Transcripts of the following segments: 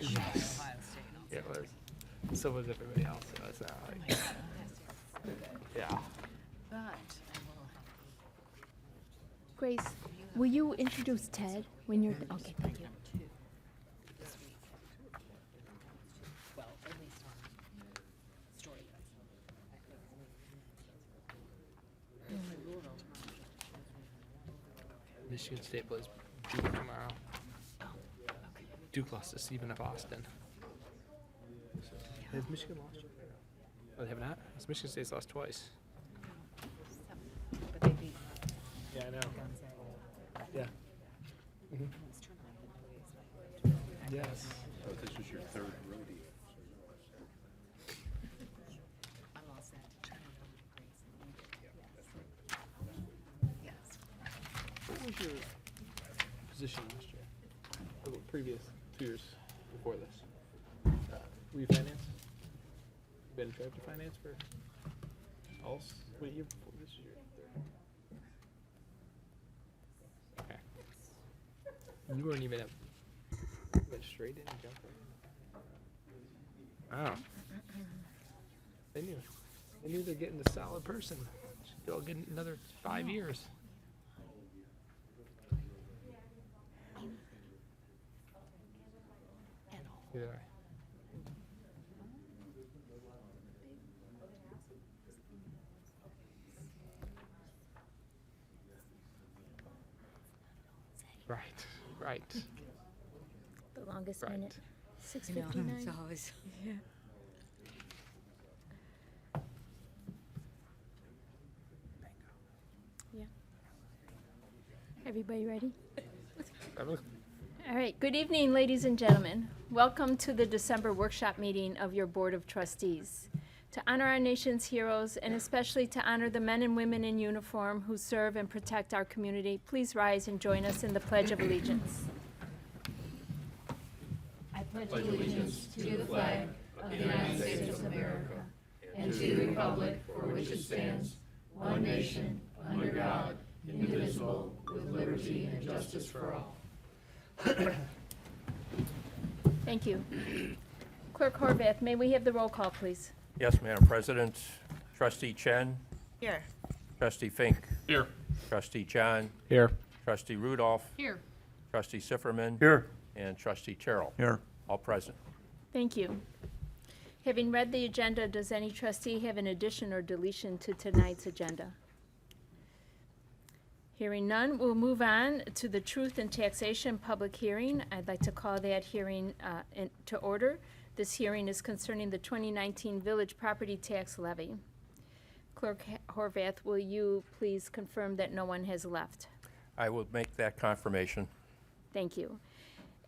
Yes. It was. So was everybody else. So it's not like, yeah. Grace, will you introduce Ted when you're, okay, thank you. Michigan State plays Duke tomorrow. Duke lost to Stephen F. Austin. Has Michigan lost yet? Oh, they have not? It's Michigan State's lost twice. But they beat Yeah, I know. Gonzaga. Yeah. Mhm. Yes. Oh, this is your third rodeo. I lost that to China. Yes. What was your position last year? Or the previous 2 years before this? Were you finance? You been in charge of finance for all? What year before this is your third? Okay. You weren't even went straight in and jumped right. Oh. They knew they're getting a solid person. They'll get another 5 years. Yeah. Right. The longest Right. minute, You know, 6:59. it's always, yeah. Yeah. Everybody ready? I mean, All right, good evening, ladies and gentlemen. Welcome to the December workshop meeting of your Board of Trustees. To honor our nation's heroes and especially to honor the men and women in uniform who serve and protect our community, please rise and join us in the Pledge of Allegiance. I pledge allegiance to the flag of the United States of America and to the republic for which it stands, one nation, under God, indivisible, with liberty and justice for all. Thank you. Clerk Horvath, may we have the roll call, please? Yes, Madam President. Trustee Chen, Here. Trustee Fink, Here. Trustee John, Here. Trustee Rudolph, Here. Trustee Sifferman, Here. and Trustee Terrell. Here. All present. Thank you. Having read the agenda, does any trustee have an addition or deletion to tonight's agenda? Hearing none, we'll move on to the Truth in Taxation public hearing. I'd like to call that hearing to order. This hearing is concerning the 2019 village property tax levy. Clerk Horvath, will you please confirm that no one has left? I will make that confirmation. Thank you.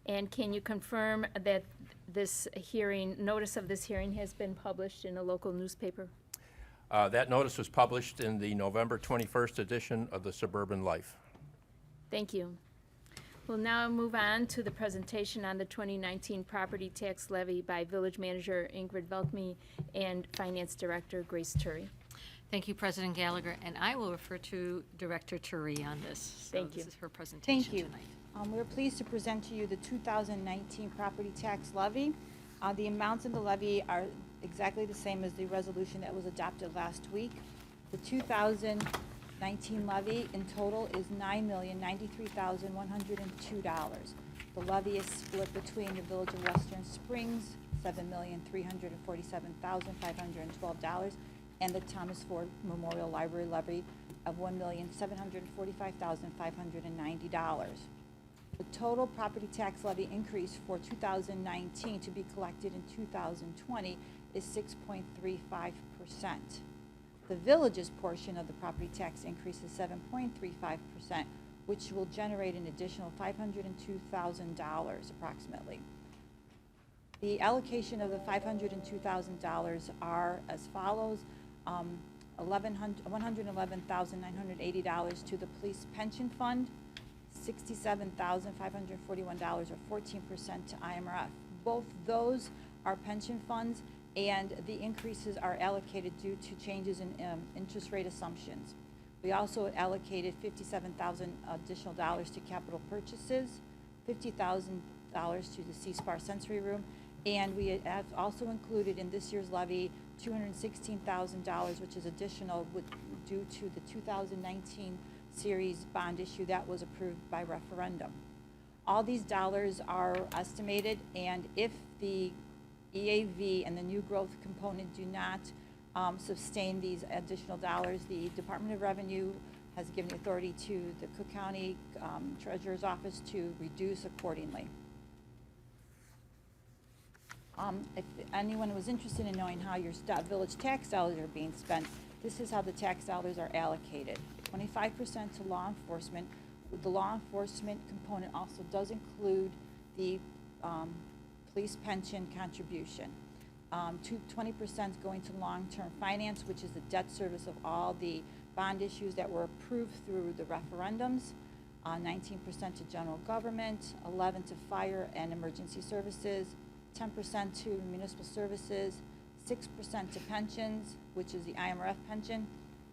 And can you confirm that this hearing, notice of this hearing has been published in a local newspaper? That notice was published in the November 21st edition of the Suburban Life. Thank you. We'll now move on to the presentation on the 2019 property tax levy by Village Manager Ingrid Veltme and Finance Director Grace Turi. Thank you, President Gallagher, and I will refer to Director Turi on this. Thank you. So this is her presentation Thank you. tonight. We're pleased to present to you the 2019 property tax levy. The amounts in the levy are exactly the same as the resolution that was adopted last week. The 2019 levy in total is $9,093,102. The levy is split between the Village of Western Springs, $7,347,512, and the Thomas Ford Memorial Library levy of $1,745,590. The total property tax levy increase for 2019 to be collected in 2020 is 6.35%. The village's portion of the property tax increase is 7.35%, which will generate an additional $502,000 approximately. The allocation of the $502,000 are as follows. $111,980 to the police pension fund, $67,541 or 14% to IMRF. Both those are pension funds, and the increases are allocated due to changes in interest rate assumptions. We also allocated $57,000 additional dollars to capital purchases, $50,000 to the C-SPAR Sensory Room. And we have also included in this year's levy $216,000, which is additional due to the 2019 series bond issue that was approved by referendum. All these dollars are estimated, and if the EAV and the new growth component do not sustain these additional dollars, the Department of Revenue has given authority to the Cook County Treasurer's Office to reduce accordingly. If anyone was interested in knowing how your village tax dollars are being spent, this is how the tax dollars are allocated. 25% to law enforcement. The law enforcement component also does include the police pension contribution. 20% going to long-term finance, which is the debt service of all the bond issues that were approved through the referendums. 19% to general government, 11% to fire and emergency services, 10% to municipal services, 6% to pensions, which is the IMRF pension,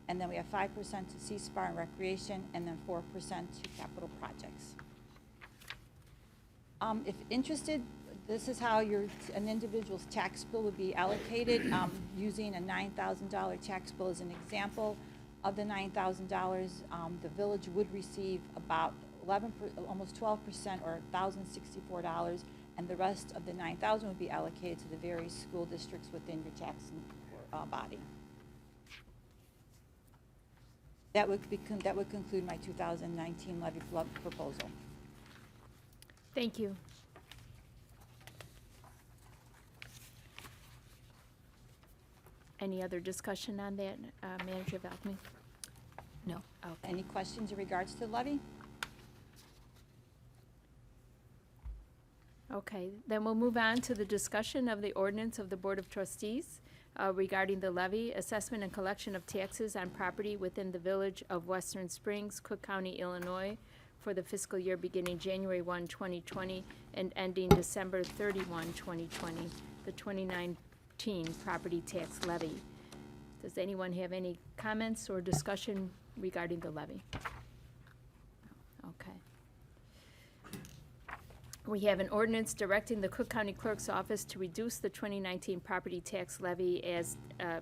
and then we have 5% to C-SPAR and recreation, and then 4% to capital projects. If interested, this is how an individual's tax bill would be allocated, using a $9,000 tax bill as an example. Of the $9,000, the village would receive about almost 12%, or $1,064, and the rest of the $9,000 would be allocated to the various school districts within your tax body. That would conclude my 2019 levy proposal. Thank you. Any other discussion on that, Manager Valkney? No. Okay. Any questions in regards to the levy? Okay, then we'll move on to the discussion of the ordinance of the Board of Trustees regarding the levy, assessment, and collection of taxes on property within the village of Western Springs, Cook County, Illinois, for the fiscal year beginning January 1, 2020, and ending December 31, 2020, the 2019 property tax levy. Does anyone have any comments or discussion regarding the levy? Okay. We have an ordinance directing the Cook County Clerk's Office to reduce the 2019 property tax levy, as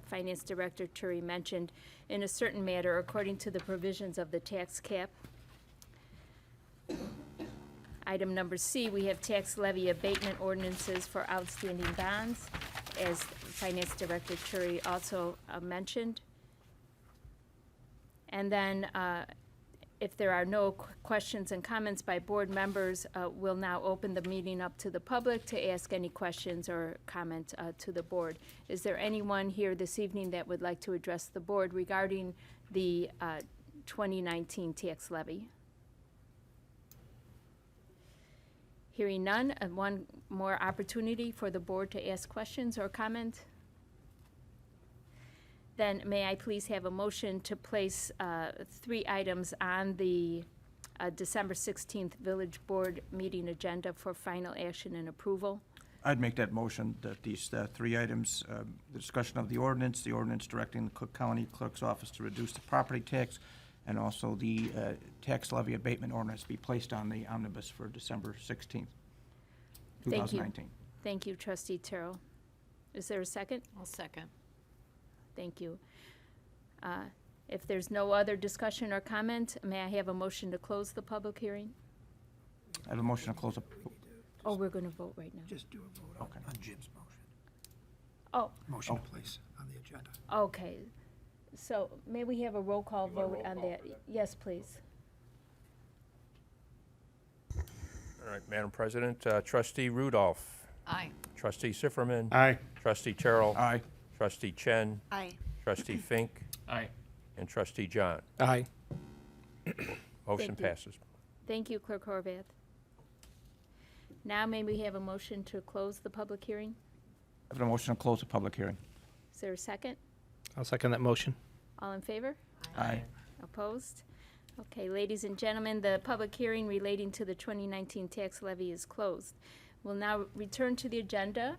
Finance Director Turi mentioned, in a certain matter according to the provisions of the tax cap. Item number C, we have tax levy abatement ordinances for outstanding bonds, as Finance Director Turi also mentioned. And then if there are no questions and comments by board members, we'll now open the meeting up to the public to ask any questions or comment to the board. Is there anyone here this evening that would like to address the board regarding the 2019 tax levy? Hearing none, one more opportunity for the board to ask questions or comment. Then may I please have a motion to place 3 items on the December 16th Village Board meeting agenda for final action and approval? I'd make that motion that these 3 items, the discussion of the ordinance directing the Cook County Clerk's Office to reduce the property tax, and also the tax levy abatement ordinance be placed on the omnibus for December 16th, 2019. Thank you, Trustee Terrell. Is there a second? I'll second. Thank you. If there's no other discussion or comment, may I have a motion to close the public hearing? I have a motion to close the, Oh, we're going to vote right now. Just do a vote on Okay. on Jim's motion. Oh, Motion to place on the agenda. okay. So may we have a roll call vote on that? Yes, please. All right, Madam President, Trustee Rudolph, Aye. Trustee Sifferman, Aye. Trustee Terrell, aye. Trustee Chen, Aye. Trustee Fink, Aye. and Trustee John. Aye. Motion you. passes. Thank you, Clerk Horvath. Now may we have a motion to close the public hearing? I have a motion to close the public hearing. Is there a second? I'll second that motion. All in favor? Aye. Opposed? Okay, ladies and gentlemen, the public hearing relating to the 2019 tax levy is closed. We'll now return to the agenda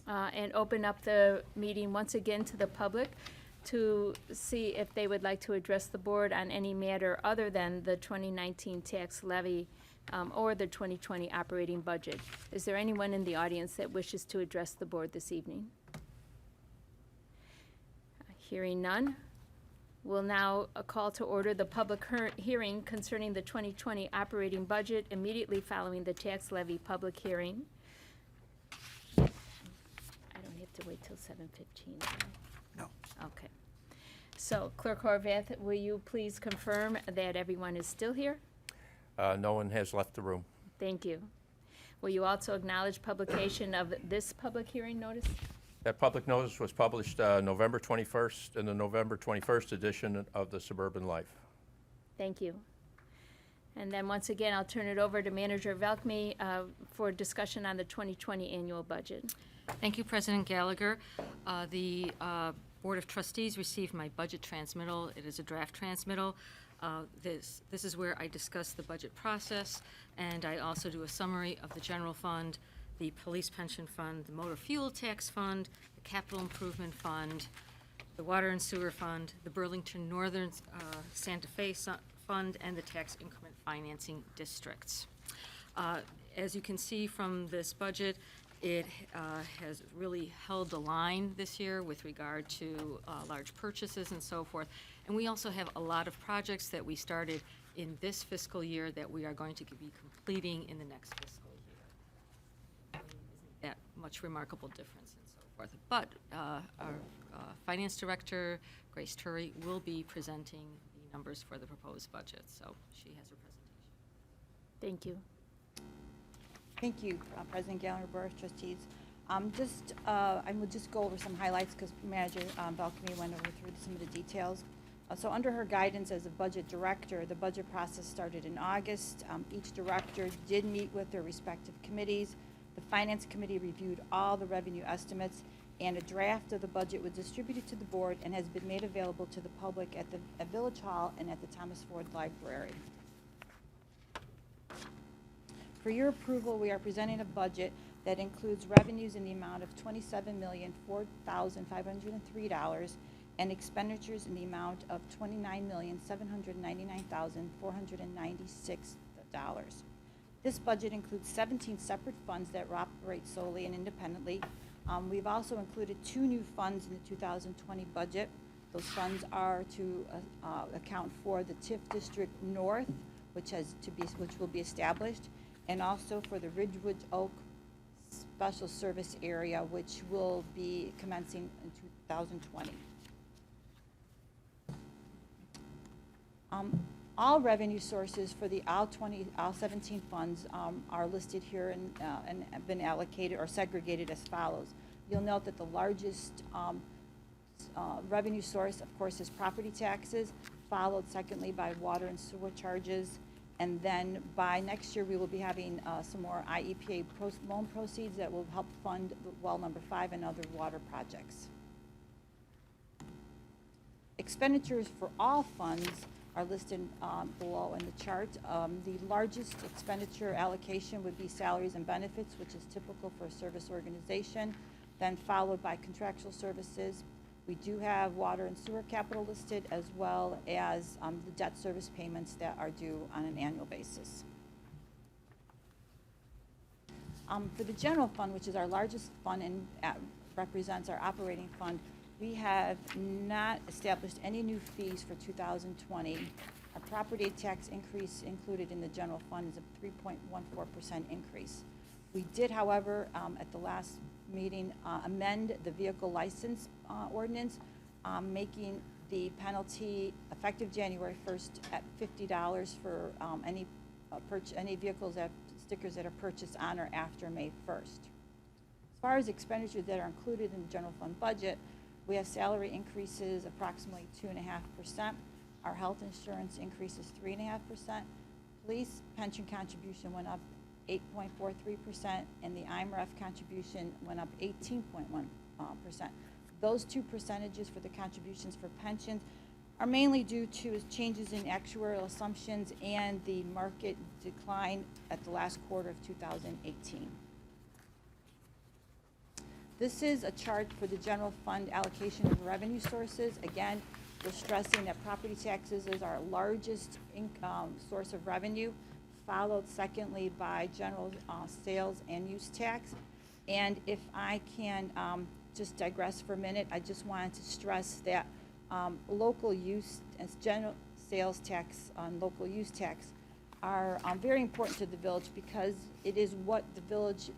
and open up the meeting once again to the public to see if they would like to address the board on any matter other than the 2019 tax levy or the 2020 operating budget. Is there anyone in the audience that wishes to address the board this evening? Hearing none, we'll now call to order the public hearing concerning the 2020 operating budget immediately following the tax levy public hearing. I don't have to wait till 7:15. No. Okay. So Clerk Horvath, will you please confirm that everyone is still here? No one has left the room. Thank you. Will you also acknowledge publication of this public hearing notice? That public notice was published November 21st in the November 21st edition of the Suburban Life. Thank you. And then once again, I'll turn it over to Manager Velkme for discussion on the 2020 annual budget. Thank you, President Gallagher. The Board of Trustees received my budget transmittal. It is a draft transmittal. This is where I discuss the budget process, and I also do a summary of the general fund, the police pension fund, the motor fuel tax fund, the capital improvement fund, the water and sewer fund, the Burlington Northern Santa Fe fund, and the tax increment financing districts. As you can see from this budget, it has really held the line this year with regard to large purchases and so forth. And we also have a lot of projects that we started in this fiscal year that we are going to be completing in the next fiscal year. Isn't that much remarkable difference and so forth. But our Finance Director, Grace Turry, will be presenting the numbers for the proposed budget. So she has her presentation. Thank you. Thank you, President Gallagher, Board of Trustees. I will just go over some highlights because Manager Velkme went over through some of the details. So under her guidance as a budget director, the budget process started in August. Each director did meet with their respective committees. The Finance Committee reviewed all the revenue estimates, and a draft of the budget was distributed to the board and has been made available to the public at Village Hall and at the Thomas Ford Library. For your approval, we are presenting a budget that includes revenues in the amount of $27,004,503 and expenditures in the amount of $29,799,496. This budget includes 17 separate funds that operate solely and independently. We've also included 2 new funds in the 2020 budget. Those funds are to account for the TIF District North, which will be established, and also for the Ridgewood Oak Special Service Area, which will be commencing in 2020. All revenue sources for the all 17 funds are listed here and have been allocated or segregated as follows. You'll note that the largest revenue source, of course, is property taxes, followed secondly by water and sewer charges. And then by next year, we will be having some more IEPA loan proceeds that will help fund well number 5 and other water projects. Expenditures for all funds are listed below in the chart. The largest expenditure allocation would be salaries and benefits, which is typical for a service organization, then followed by contractual services. We do have water and sewer capital listed, as well as the debt service payments that are due on an annual basis. For the general fund, which is our largest fund and represents our operating fund, we have not established any new fees for 2020. Our property tax increase included in the general fund is a 3.14% increase. We did, however, at the last meeting, amend the vehicle license ordinance, making the penalty effective January 1st at $50 for any vehicles stickers that are purchased on or after May 1st. As far as expenditures that are included in the general fund budget, we have salary increases approximately 2.5%. Our health insurance increases 3.5%. Police pension contribution went up 8.43%, and the IMRF contribution went up 18.1%. Those 2 percentages for the contributions for pensions are mainly due to changes in actuarial assumptions and the market decline at the last quarter of 2018. This is a chart for the general fund allocation of revenue sources. Again, we're stressing that property taxes is our largest source of revenue, followed secondly by general sales and use tax. And if I can just digress for a minute, I just wanted to stress that local use, as general sales tax and local use tax are very important to the village because it is what the village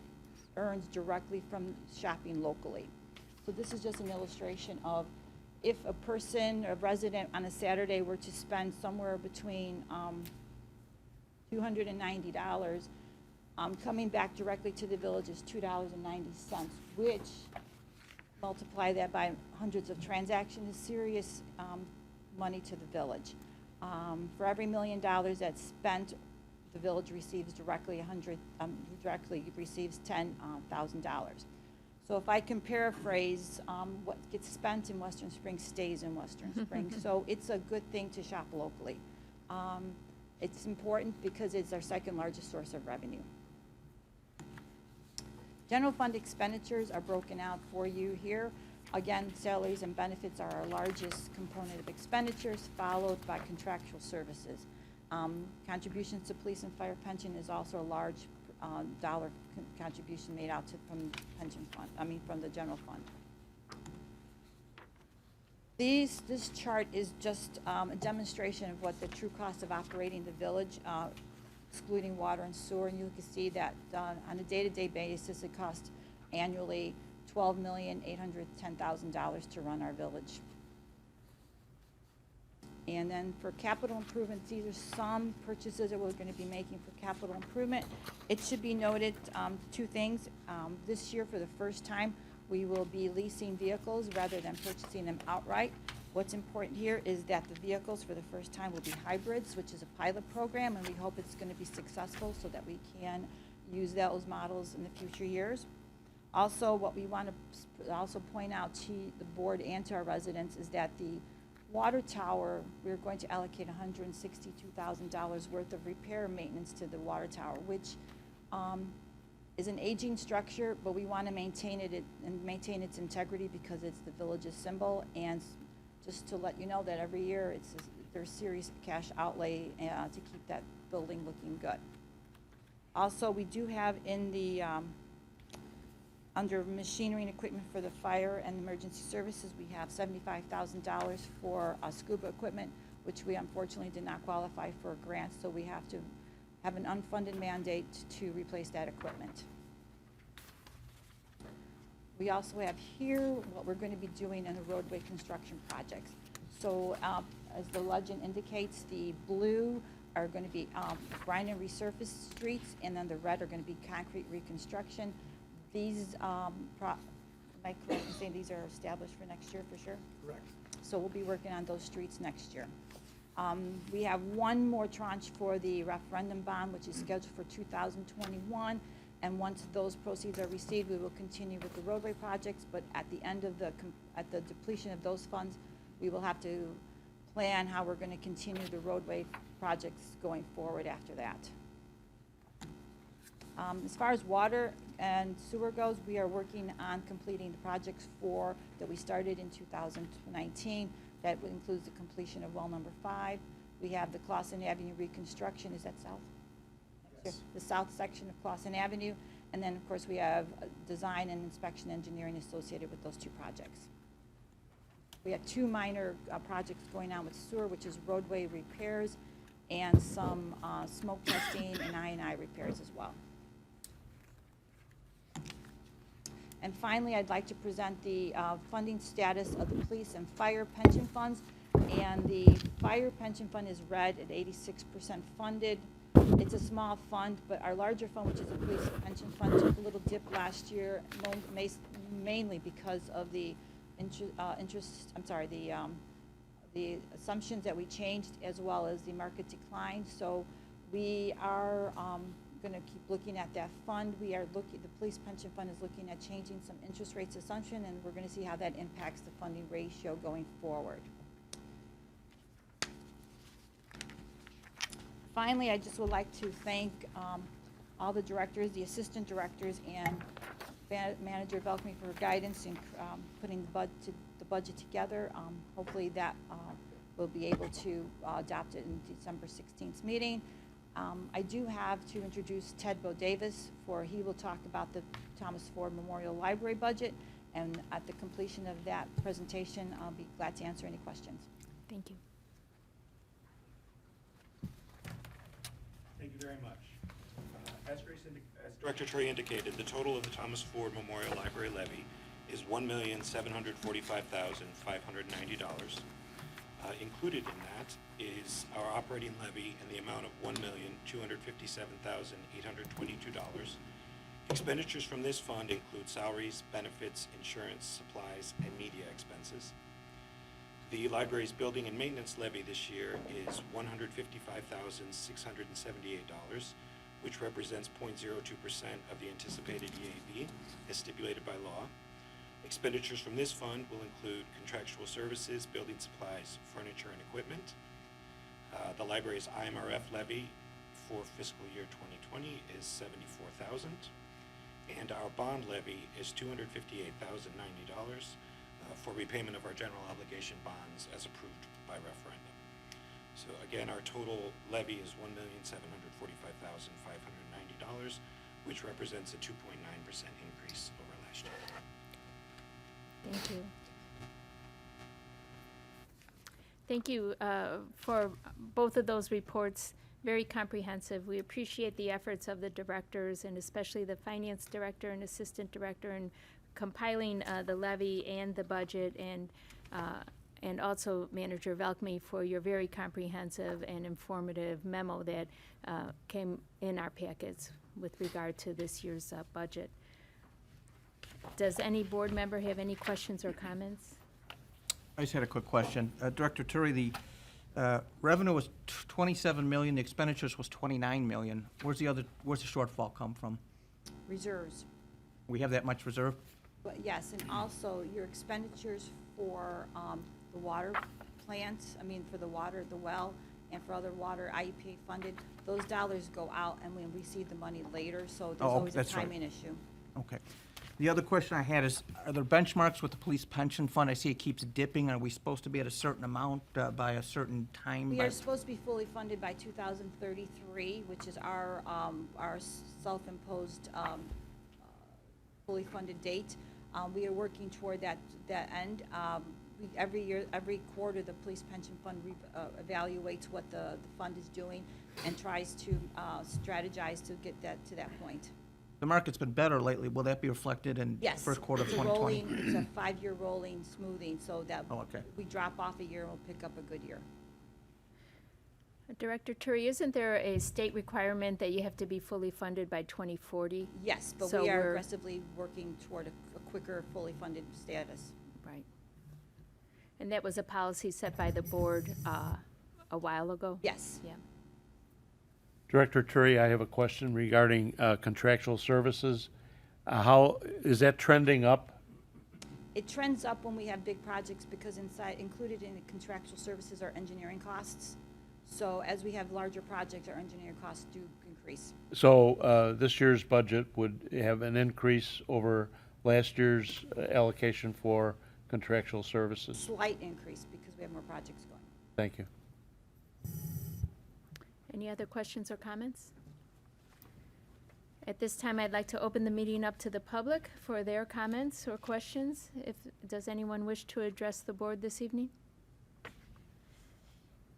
earns directly from shopping locally. So this is just an illustration of if a person, a resident on a Saturday were to spend somewhere between $290, coming back directly to the village is $2.90, which multiply that by hundreds of transactions is serious money to the village. For every $1 million that's spent, the village receives directly directly receives $10,000. So if I can paraphrase, what gets spent in Western Springs stays in Western Springs. So it's a good thing to shop locally. It's important because it's our second largest source of revenue. General fund expenditures are broken out for you here. Again, salaries and benefits are our largest component of expenditures, followed by contractual services. Contributions to police and fire pension is also a large dollar contribution made out from pension fund, from the general fund. This chart is just a demonstration of what the true cost of operating the village, excluding water and sewer, and you can see that on a day-to-day basis, it costs annually $12,810,000 to run our village. And then for capital improvements, these are some purchases that we're going to be making for capital improvement. It should be noted, two things. This year, for the first time, we will be leasing vehicles rather than purchasing them outright. What's important here is that the vehicles for the first time will be hybrids, which is a pilot program, and we hope it's going to be successful so that we can use those models in the future years. Also, what we want to also point out to the board and to our residents is that the water tower, we're going to allocate $162,000 worth of repair and maintenance to the water tower, which is an aging structure, but we want to maintain it and maintain its integrity because it's the village's symbol. And just to let you know that every year there's serious cash outlay to keep that building looking good. Also, we do have in the under machinery and equipment for the fire and emergency services, we have $75,000 for scuba equipment, which we unfortunately did not qualify for a grant, so we have to have an unfunded mandate to replace that equipment. We also have here what we're going to be doing in the roadway construction projects. So as the legend indicates, the blue are going to be grind and resurface streets, and then the red are going to be concrete reconstruction. These, am I correct in saying these are established for next year for sure? Correct. So we'll be working on those streets next year. We have one more tranche for the referendum bond, which is scheduled for 2021. And once those proceeds are received, we will continue with the roadway projects. But at the end of at the depletion of those funds, we will have to plan how we're going to continue the roadway projects going forward after that. As far as water and sewer goes, we are working on completing the projects that we started in 2019. That includes the completion of well number 5. We have the Clausen Avenue reconstruction. Is that south? Yes. The south section of Clausen Avenue. And then, of course, we have design and inspection engineering associated with those two projects. We have 2 minor projects going on with sewer, which is roadway repairs and some smoke testing and I&I repairs as well. And finally, I'd like to present the funding status of the police and fire pension funds. And the fire pension fund is red at 86% funded. It's a small fund, but our larger fund, which is the police pension fund, took a little dip last year, mainly because of the the assumptions that we changed, as well as the market decline. So we are going to keep looking at that fund. The police pension fund is looking at changing some interest rates assumption, and we're going to see how that impacts the funding ratio going forward. Finally, I just would like to thank all the directors, the assistant directors, and Manager Velkme for her guidance in putting the budget together. Hopefully that we'll be able to adopt it in December 16th meeting. I do have to introduce Ted Bo Davis, he will talk about the Thomas Ford Memorial Library budget, and at the completion of that presentation, I'll be glad to answer any questions. Thank you. Thank you very much. As Director Trey indicated, the total of the Thomas Ford Memorial Library levy is $1,745,590. Included in that is our operating levy in the amount of $1,257,822. Expenditures from this fund include salaries, benefits, insurance, supplies, and media expenses. The library's building and maintenance levy this year is $155,678, which represents 0.02% of the anticipated EAV as stipulated by law. Expenditures from this fund will include contractual services, building supplies, furniture, and equipment. The library's IMRF levy for fiscal year 2020 is $74,000, and our bond levy is $258,090 for repayment of our general obligation bonds as approved by referendum. So again, our total levy is $1,745,590, which represents a 2.9% increase over last year. Thank you. Thank you for both of those reports, very comprehensive. We appreciate the efforts of the directors, and especially the finance director and assistant director, in compiling the levy and the budget, and also Manager Velkme for your very comprehensive and informative memo that came in our packets with regard to this year's budget. Does any board member have any questions or comments? I just had a quick question. Director Turi, the revenue was 27 million, the expenditures was 29 million. Where's the shortfall come from? Reserves. We have that much reserve? But yes, and also your expenditures for the water plants, for the water, the well, and for other water IEP funded, those dollars go out and we receive the money later, so there's always a that's right. timing issue. Okay. The other question I had is, are there benchmarks with the police pension fund? I see it keeps dipping. Are we supposed to be at a certain amount by a certain time? We are supposed to be fully funded by 2033, which is our self-imposed fully funded date. We are working toward that end. Every year, every quarter, the police pension fund evaluates what the fund is doing and tries to strategize to get that to that point. The market's been better lately. Will that be reflected in Yes. first quarter of It's a 2020? rolling, it's a 5-year rolling smoothing, so that Oh, okay. we drop off a year, we'll pick up a good year. Director Turi, isn't there a state requirement that you have to be fully funded by 2040? Yes, but So we are we're- aggressively working toward a quicker, fully funded status. Right. And that was a policy set by the board a while ago? Yes. Yeah. Director Turi, I have a question regarding contractual services. How, is that trending up? It trends up when we have big projects because included in the contractual services are engineering costs. So as we have larger projects, our engineering costs do increase. So this year's budget would have an increase over last year's allocation for contractual services? Slight increase because we have more projects going. Thank you. Any other questions or comments? At this time, I'd like to open the meeting up to the public for their comments or questions. Does anyone wish to address the board this evening?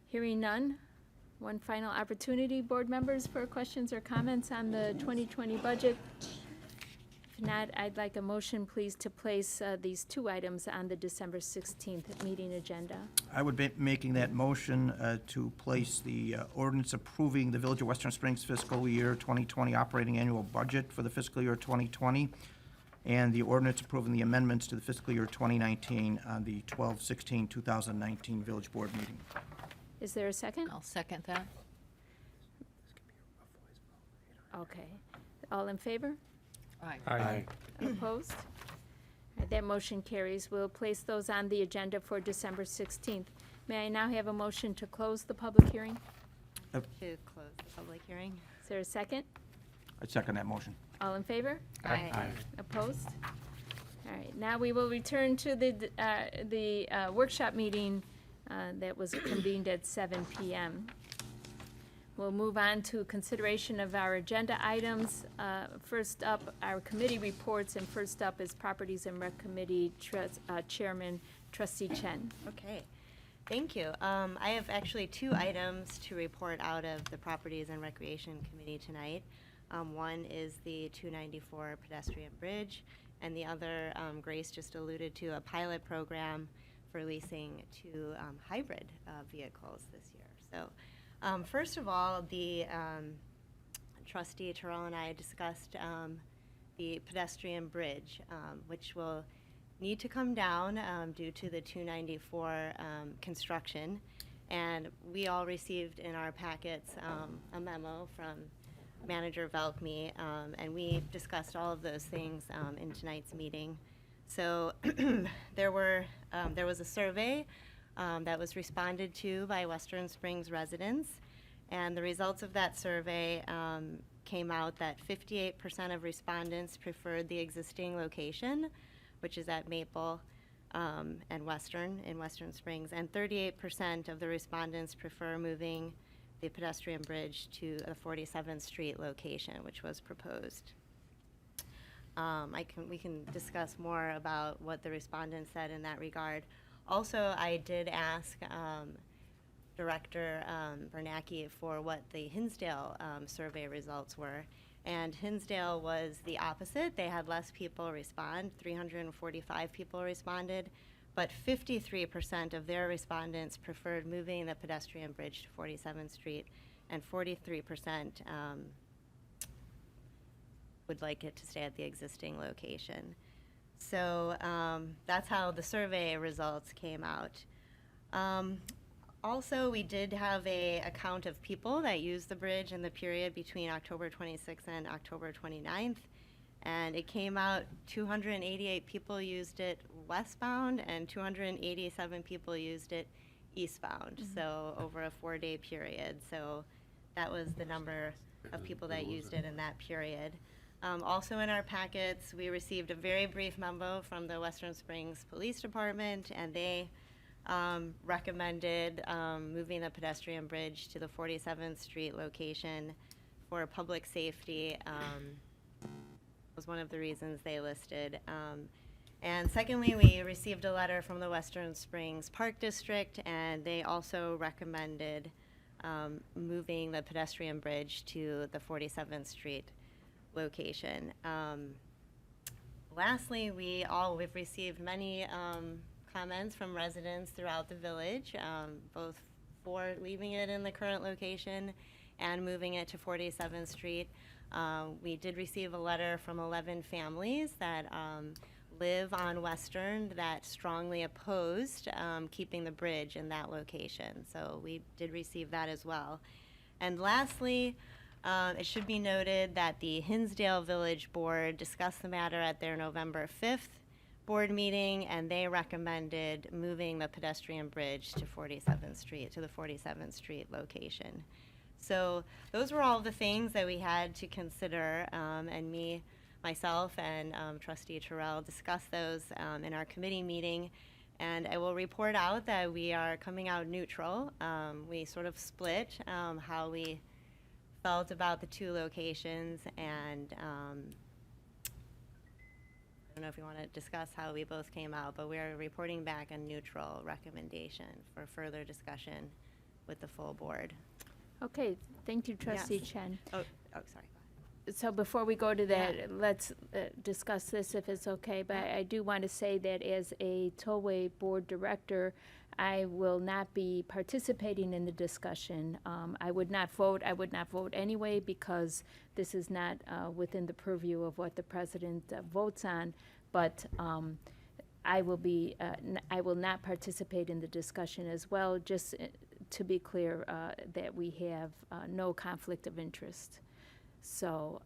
Hearing none, one final opportunity, board members, for questions or comments on the 2020 budget. If not, I'd like a motion, please, to place these two items on the December 16th meeting agenda. I would be making that motion to place the ordinance approving the Village of Western Springs fiscal year 2020 operating annual budget for the fiscal year 2020, and the ordinance approving the amendments to the fiscal year 2019 on the 12/16/2019 Village Board meeting. Is there a second? I'll second that. Okay. All in favor? Aye. Opposed? All right, that motion carries. We'll place those on the agenda for December 16th. May I now have a motion to close the public hearing? To close the public hearing. Is there a second? I'd second that motion. All in favor? Aye. Opposed? All right, now we will return to the workshop meeting that was convened at 7 p.m. We'll move on to consideration of our agenda items. First up, our committee reports, and first up is Properties and Rec Committee Chairman, Trustee Chen. Okay, thank you. I have actually 2 items to report out of the Properties and Recreation Committee tonight. One is the 294 pedestrian bridge, and the other, Grace just alluded to, a pilot program for leasing 2 hybrid vehicles this year. So, first of all, the trustee Terrell and I discussed the pedestrian bridge, which will need to come down due to the 294 construction. And we all received in our packets a memo from Manager Velkme, and we discussed all of those things in tonight's meeting. So there was a survey that was responded to by Western Springs residents, and the results of that survey came out that 58% of respondents preferred the existing location, which is at Maple and Western in Western Springs, and 38% of the respondents prefer moving the pedestrian bridge to the 47th Street location, which was proposed. We can discuss more about what the respondents said in that regard. Also, I did ask Director Bernacki for what the Hinsdale survey results were, and Hinsdale was the opposite. They had less people respond. 345 people responded, but 53% of their respondents preferred moving the pedestrian bridge to 47th Street, and 43% would like it to stay at the existing location. So that's how the survey results came out. Also, we did have a count of people that used the bridge in the period between October 26th and October 29th. And it came out 288 people used it westbound and 287 people used it eastbound. So over a 4-day period. So that was the number of people that used it in that period. Also in our packets, we received a very brief memo from the Western Springs Police Department, and they recommended moving the pedestrian bridge to the 47th Street location for public safety. Was one of the reasons they listed. And secondly, we received a letter from the Western Springs Park District, and they also recommended moving the pedestrian bridge to the 47th Street location. Lastly, we've received many comments from residents throughout the village, both for leaving it in the current location and moving it to 47th Street. We did receive a letter from 11 families that live on Western that strongly opposed keeping the bridge in that location. So we did receive that as well. And lastly, it should be noted that the Hinsdale Village Board discussed the matter at their November 5th board meeting, and they recommended moving the pedestrian bridge to 47th Street, to the 47th Street location. So those were all the things that we had to consider, and myself and Trustee Terrell discussed those in our committee meeting. And I will report out that we are coming out neutral. We sort of split how we felt about the 2 locations, and I don't know if you want to discuss how we both came out, but we're reporting back a neutral recommendation for further discussion with the full board. Okay, thank you, Trustee Yes. Chen. Oh, sorry. So before we go to that, let's discuss this if it's okay. But I do want to say that as a Tollway Board Director, I will not be participating in the discussion. I would not vote. I would not vote anyway because this is not within the purview of what the president votes on. But I will not participate in the discussion as well. Just to be clear, that we have no conflict of interest. So,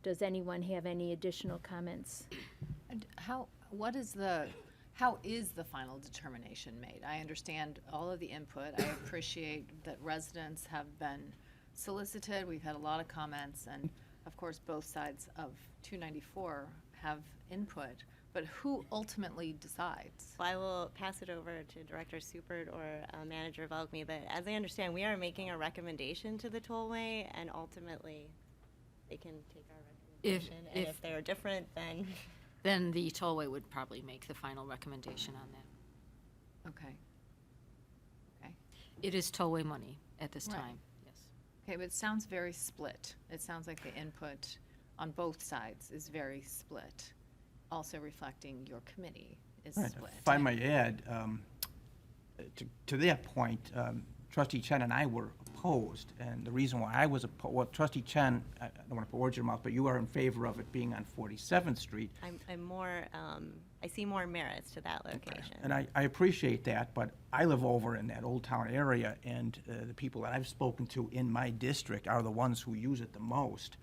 does anyone have any additional comments? How is the final determination made? I understand all of the input. I appreciate that residents have been solicited. We've had a lot of comments, and of course, both sides of 294 have input. But who ultimately decides? Well, I will pass it over to Director Supert or Manager Velkme, but as I understand, we are making a recommendation to the tollway, and ultimately, they can take our recommendation. And if they're different, then Then the tollway would probably make the final recommendation on that. Okay. Okay. It is tollway money at this Right. time, yes. Okay, but it sounds very split. It sounds like the input on both sides is very split, also reflecting your committee is Right, split. if I might add, to that point, trustee Chen and I were opposed, and the reason why I was opposed, well, trustee Chen, I don't want to put words in your mouth, but you are in favor of it being on 47th Street. I'm more, I see more merits to that location. And I appreciate that, but I live over in that Old Town area, and the people that I've spoken to in my district are the ones who use it the most.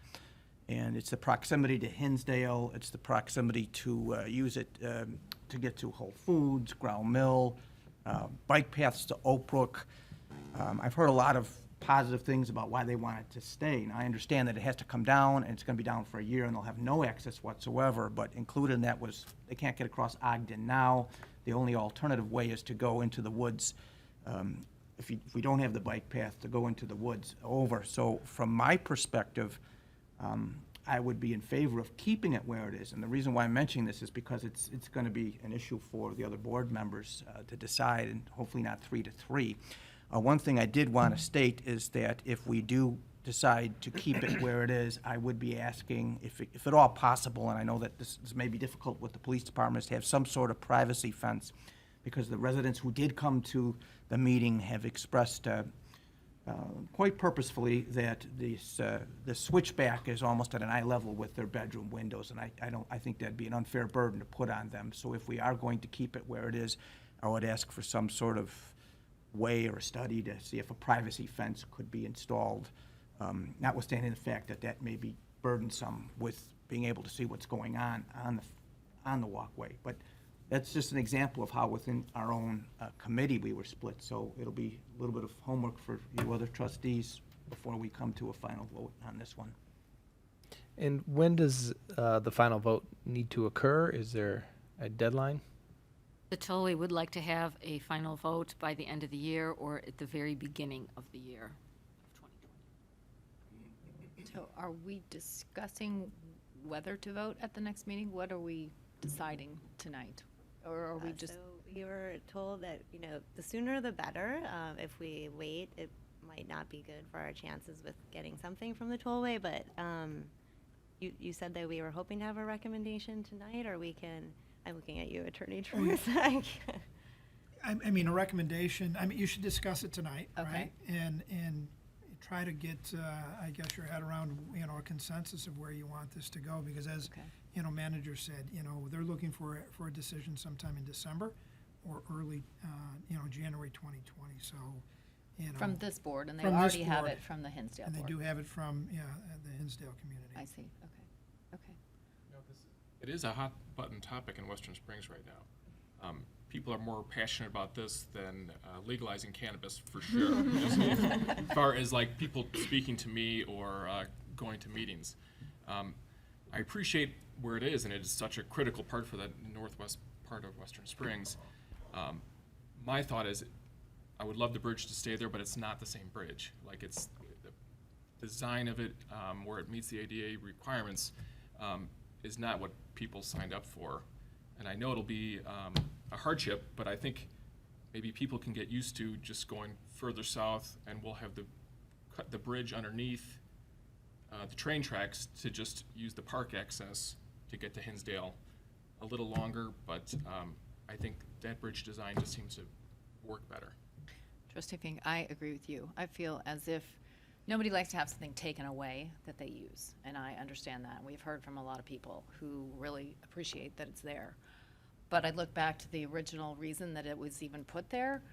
And it's the proximity to Hinsdale, it's the proximity to use it to get to Whole Foods, Ground Mill, bike paths to Oak Brook. I've heard a lot of positive things about why they want it to stay. Now, I understand that it has to come down, and it's going to be down for a year, and they'll have no access whatsoever, but included in that was they can't get across Ogden now. The only alternative way is to go into the woods, if we don't have the bike path, to go into the woods over. So from my perspective, I would be in favor of keeping it where it is. And the reason why I'm mentioning this is because it's going to be an issue for the other board members to decide, and hopefully not 3-3. One thing I did want to state is that if we do decide to keep it where it is, I would be asking, if at all possible, and I know that this may be difficult with the police department, is to have some sort of privacy fence, because the residents who did come to the meeting have expressed quite purposefully that the switchback is almost at an eye level with their bedroom windows, and I think that'd be an unfair burden to put on them. So if we are going to keep it where it is, I would ask for some sort of way or a study to see if a privacy fence could be installed, notwithstanding the fact that that may be burdensome with being able to see what's going on the walkway. But that's just an example of how within our own committee we were split. So it'll be a little bit of homework for you other trustees before we come to a final vote on this one. And when does the final vote need to occur? Is there a deadline? The tollway would like to have a final vote by the end of the year or at the very beginning of the year of 2020. So are we discussing whether to vote at the next meeting? What are we deciding tonight? Or are we just? So we were told that, the sooner the better. If we wait, it might not be good for our chances with getting something from the tollway, but you said that we were hoping to have a recommendation tonight, or we can, I'm looking at you, Attorney Travis. I mean, a recommendation, you should discuss it tonight, Okay. right? And try to get, I guess, your head around, a consensus of where you want this to go, because as, Okay. Manager said, they're looking for a decision sometime in December or early, January 2020, so, From this board, and they From this already have board. it from the Hinsdale And board. they do have it from, the Hinsdale community. I see, okay. It is a hot button topic in Western Springs right now. People are more passionate about this than legalizing cannabis for sure. Just as far as like people speaking to me or going to meetings. I appreciate where it is, and it is such a critical part for the northwest part of Western Springs. My thought is, I would love the bridge to stay there, but it's not the same bridge. Like, it's the design of it, where it meets the ADA requirements, is not what people signed up for. And I know it'll be a hardship, but I think maybe people can get used to just going further south, and we'll have cut the bridge underneath the train tracks to just use the park access to get to Hinsdale a little longer, but I think that bridge design just seems to work better. Trustee Fink, I agree with you. I feel as if nobody likes to have something taken away that they use, and I understand that. We've heard from a lot of people who really appreciate that it's there. But I look back to the original reason that it was even put there,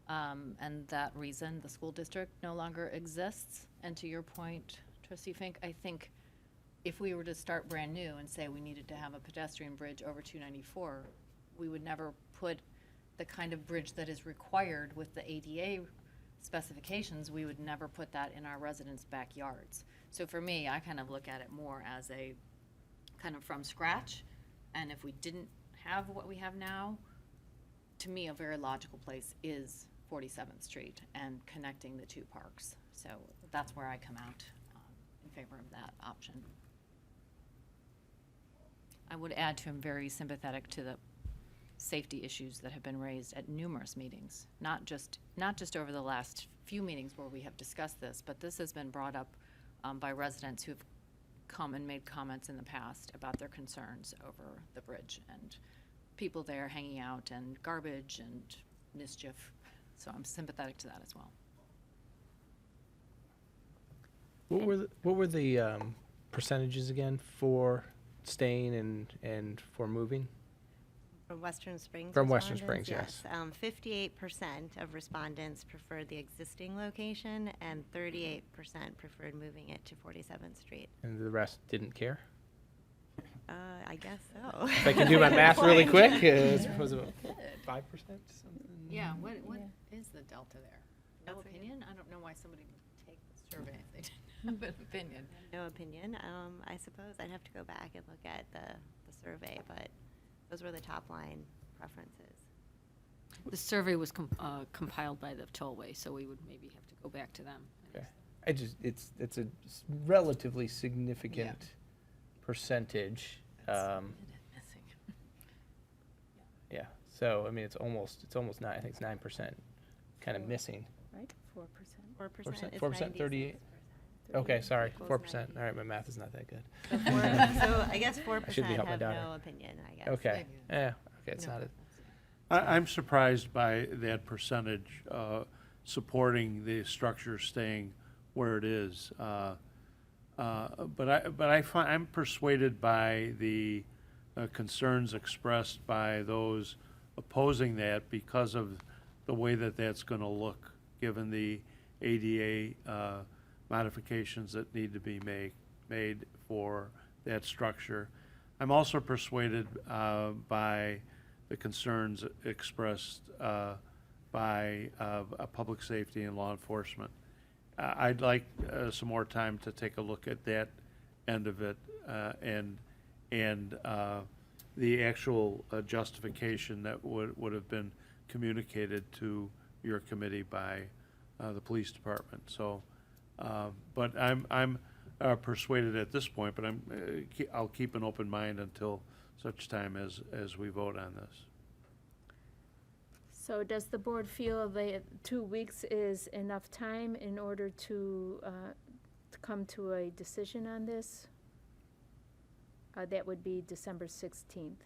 and that reason, the school district no longer exists. And to your point, Trustee Fink, I think if we were to start brand new and say we needed to have a pedestrian bridge over 294, we would never put the kind of bridge that is required with the ADA specifications, we would never put that in our residents' backyards. So for me, I kind of look at it more as a kind of from scratch, and if we didn't have what we have now, to me, a very logical place is 47th Street and connecting the two parks. So that's where I come out in favor of that option. I would add to, I'm very sympathetic to the safety issues that have been raised at numerous meetings, not just over the last few meetings where we have discussed this, but this has been brought up by residents who've come and made comments in the past about their concerns over the bridge and people there hanging out and garbage and mischief. So I'm sympathetic to that as well. What were the percentages again for staying and for moving? From Western Springs From Western respondents, Springs, yes. 58% of respondents preferred the existing location, and 38% preferred moving it to 47th Street. And the rest didn't care? I guess so. If I can do my math really quick, was it 5%? Something? Yeah, what is the delta there? No opinion? I don't know why somebody would take the survey if they didn't have an opinion. No opinion. I suppose I'd have to go back and look at the survey, but those were the top line preferences. The survey was compiled by the tollway, so we would maybe have to go back to them. Okay. It's a relatively significant percentage. Yeah, so, I mean, it's almost 9, I think it's 9% kind of missing. Right, 4%. 4%. 4%, 38? Okay, sorry, 4%. All right, my math is not that good. So I guess 4% I should be helping my have daughter. no opinion, I guess. Okay, yeah, okay, it's not a. I'm surprised by that percentage supporting the structure staying where it is. But I'm persuaded by the concerns expressed by those opposing that because of the way that that's going to look, given the ADA modifications that need to be made for that structure. I'm also persuaded by the concerns expressed by public safety and law enforcement. I'd like some more time to take a look at that end of it and the actual justification that would have been communicated to your committee by the police department. So, but I'm persuaded at this point, but I'll keep an open mind until such time as we vote on this. So does the board feel that 2 weeks is enough time in order to come to a decision on this? That would be December 16th.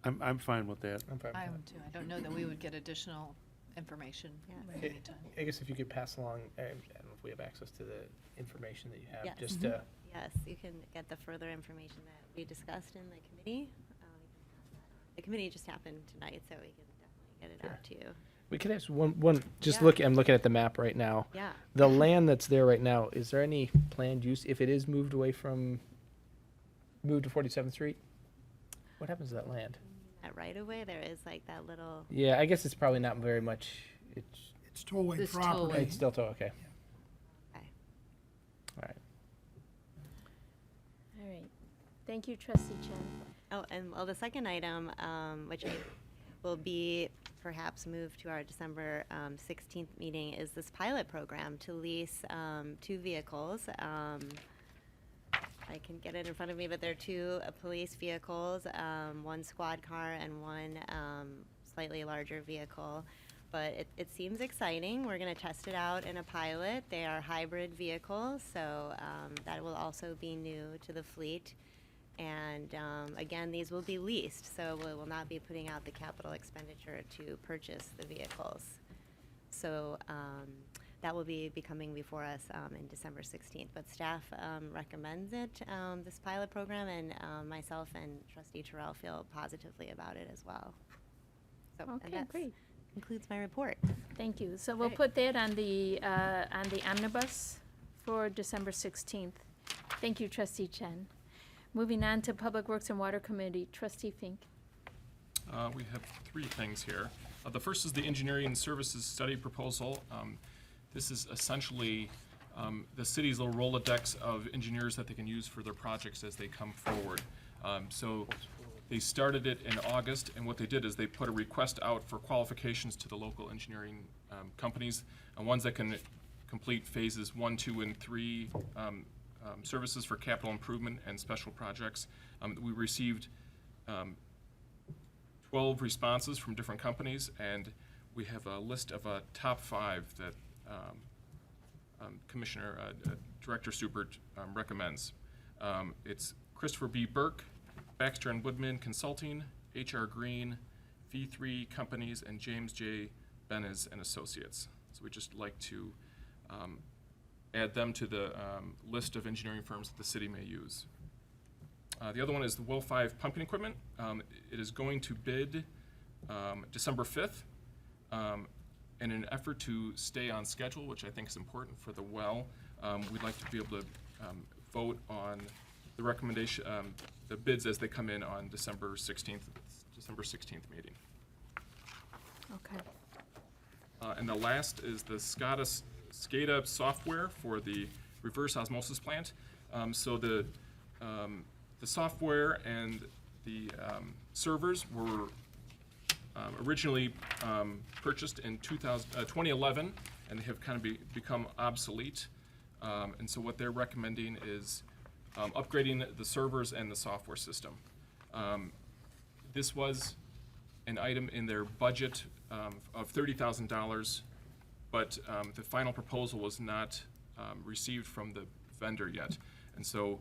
I'm fine with that. I'm fine with I that. am too. I don't know that we would get additional information in the meantime. I guess if you could pass along, I don't know if we have access to the information that you have, Yes. just Yes, you can get the further information that we discussed in the committee. The committee just happened tonight, so we can definitely get it out to you. we could ask one, just Yeah. I'm looking at the map right now. Yeah. The land that's there right now, is there any planned use, if it is moved to 47th Street? What happens to that land? That right away, there is like that little, Yeah, I guess it's probably not very much, It's tollway This property. tollway. it's still, okay. okay. All right. All right. Thank you, trustee Chen. Oh, and well, the second item, which will be perhaps moved to our December 16th meeting, is this pilot program to lease 2 vehicles. I can get it in front of me, but they're 2 police vehicles, 1 squad car and 1 slightly larger vehicle. But it seems exciting. We're going to test it out in a pilot. They are hybrid vehicles, so that will also be new to the fleet. And again, these will be leased, so we will not be putting out the capital expenditure to purchase the vehicles. So that will be coming before us in December 16th. But staff recommends it, this pilot program, and myself and trustee Terrell feel positively about it as well. So, and Okay, that great. concludes my report. Thank you. So we'll Great. put that on the omnibus for December 16th. Thank you, trustee Chen. Moving on to Public Works and Water Committee, trustee Fink. We have 3 things here. The first is the engineering services study proposal. This is essentially the city's little Rolodex of engineers that they can use for their projects as they come forward. So They started it in August, and what they did is they put a request out for qualifications to the local engineering companies, ones that can complete phases 1, 2, and 3 services for capital improvement and special projects. We received 12 responses from different companies, and we have a list of a top 5 that Commissioner Director Supert recommends. It's Christopher B. Burke, Baxter and Woodman Consulting, H.R. Green, V3 Companies, and James J. Benes and Associates. So we'd just like to add them to the list of engineering firms that the city may use. The other one is the Will 5 pumping equipment. It is going to bid December 5th. In an effort to stay on schedule, which I think is important for the well, we'd like to be able to vote on the recommendation, the bids as they come in on December 16th meeting. Okay. And the last is the SCADA software for the reverse osmosis plant. So the software and the servers were originally purchased in 2011, and they have kind of become obsolete. And so what they're recommending is upgrading the servers and the software system. This was an item in their budget of $30,000, but the final proposal was not received from the vendor yet. And so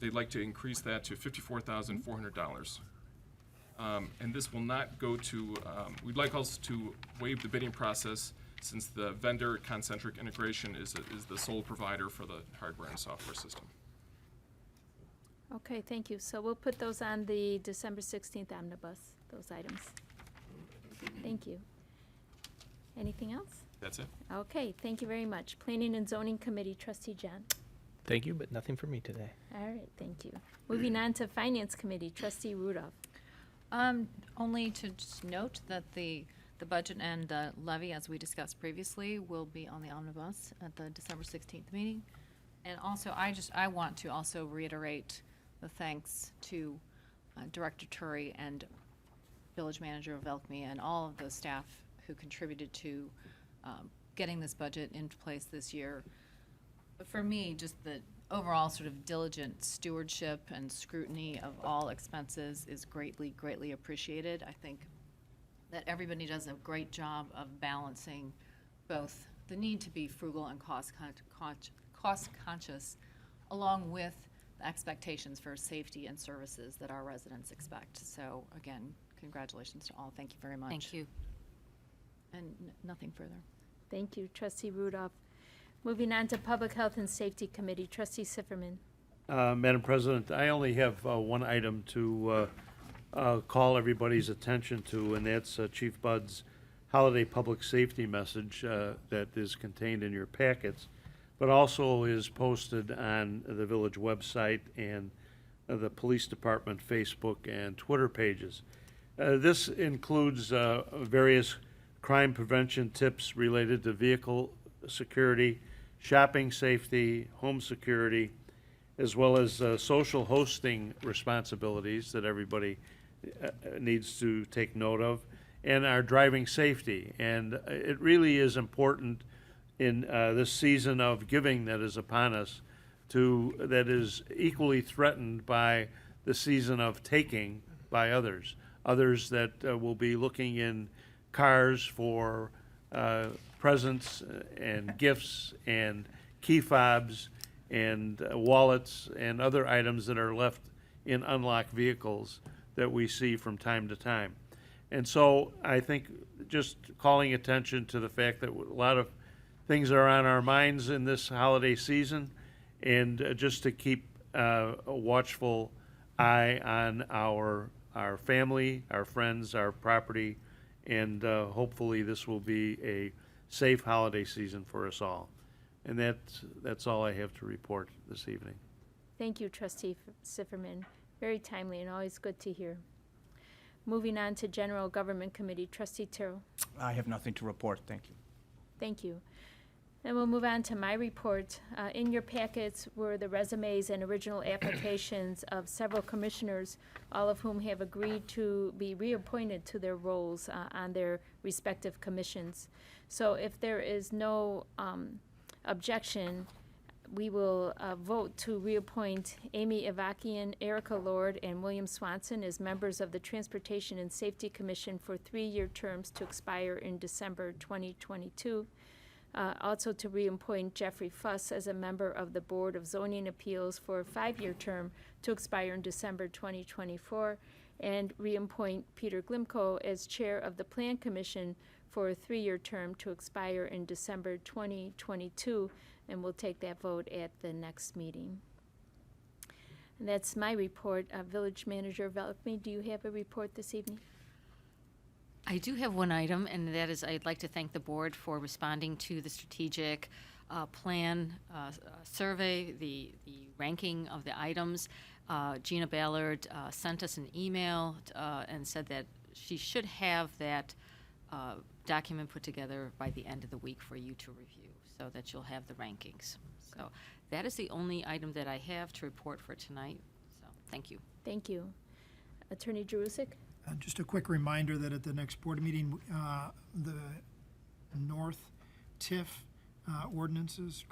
they'd like to increase that to $54,400. And this will not go to, we'd like us to waive the bidding process since the vendor Concentric Integration is the sole provider for the hardware and software system. Okay, thank you. So we'll put those on the December 16th omnibus, those items. Thank you. Anything else? That's it. Okay, thank you very much. Planning and Zoning Committee, Trustee John. Thank you, but nothing for me today. All right, thank you. Moving on to Finance Committee, Trustee Rudolph. Only to just note that the budget and the levy, as we discussed previously, will be on the omnibus at the December 16th meeting. And also, I want to also reiterate the thanks to Director Turi and Village Manager Velkme and all of the staff who contributed to getting this budget into place this year. But for me, just the overall sort of diligent stewardship and scrutiny of all expenses is greatly, greatly appreciated. I think that everybody does a great job of balancing both the need to be frugal and cost-conscious, along with the expectations for safety and services that our residents expect. So again, congratulations to all. Thank you very much. Thank you. And nothing further. Thank you, Trustee Rudolph. Moving on to Public Health and Safety Committee, Trustee Sifferman. Madam President, I only have one item to call everybody's attention to, and that's Chief Budd's holiday public safety message that is contained in your packets, but also is posted on the village website and the police department Facebook and Twitter pages. This includes various crime prevention tips related to vehicle security, shopping safety, home security, as well as social hosting responsibilities that everybody needs to take note of, and our driving safety. And it really is important in this season of giving that is upon us that is equally threatened by the season of taking by others that will be looking in cars for presents and gifts and key fobs and wallets and other items that are left in unlocked vehicles that we see from time to time. And so I think just calling attention to the fact that a lot of things are on our minds in this holiday season, and just to keep a watchful eye on our family, our friends, our property, and hopefully this will be a safe holiday season for us all. And that's all I have to report this evening. Thank you, Trustee Sifferman. Very timely and always good to hear. Moving on to General Government Committee, Trustee Terrell. I have nothing to report, thank you. Thank you. And we'll move on to my report. In your packets were the resumes and original applications of several commissioners, all of whom have agreed to be reappointed to their roles on their respective commissions. So if there is no objection, we will vote to reappoint Amy Avakian, Erica Lord, and William Swanson as members of the Transportation and Safety Commission for 3-year terms to expire in December 2022. Also to reappoint Jeffrey Fuss as a member of the Board of Zoning Appeals for a 5-year term to expire in December 2024, and reappoint Peter Glimko as Chair of the Plan Commission for a 3-year term to expire in December 2022, and we'll take that vote at the next meeting. And that's my report. Village Manager Velkme, do you have a report this evening? I do have one item, and that is I'd like to thank the board for responding to the strategic plan survey, the ranking of the items. Gina Ballard sent us an email and said that she should have that document put together by the end of the week for you to review, so that you'll have the rankings. So that is the only item that I have to report for tonight. So thank you. Thank you. Attorney Jerusik? Just a quick reminder that at the next board meeting, the North TIF ordinances,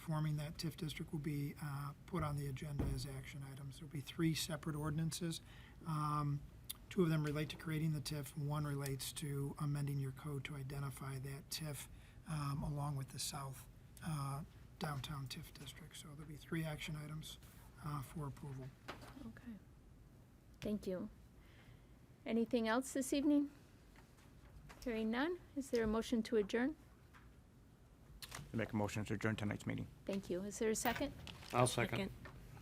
forming that TIF district will be put on the agenda as action items. There'll be 3 separate ordinances. 2 of them relate to creating the TIF, and 1 relates to amending your code to identify that TIF along with the south downtown TIF district. So there'll be 3 action items for approval. Okay. Thank you. Anything else this evening? Hearing none, is there a motion to adjourn? I make a motion to adjourn tonight's meeting. Thank you. Is there a second? I'll second.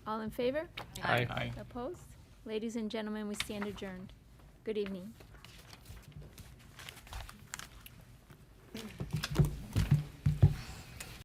All in favor? Aye. Opposed? Ladies and gentlemen, we stand adjourned. Good evening.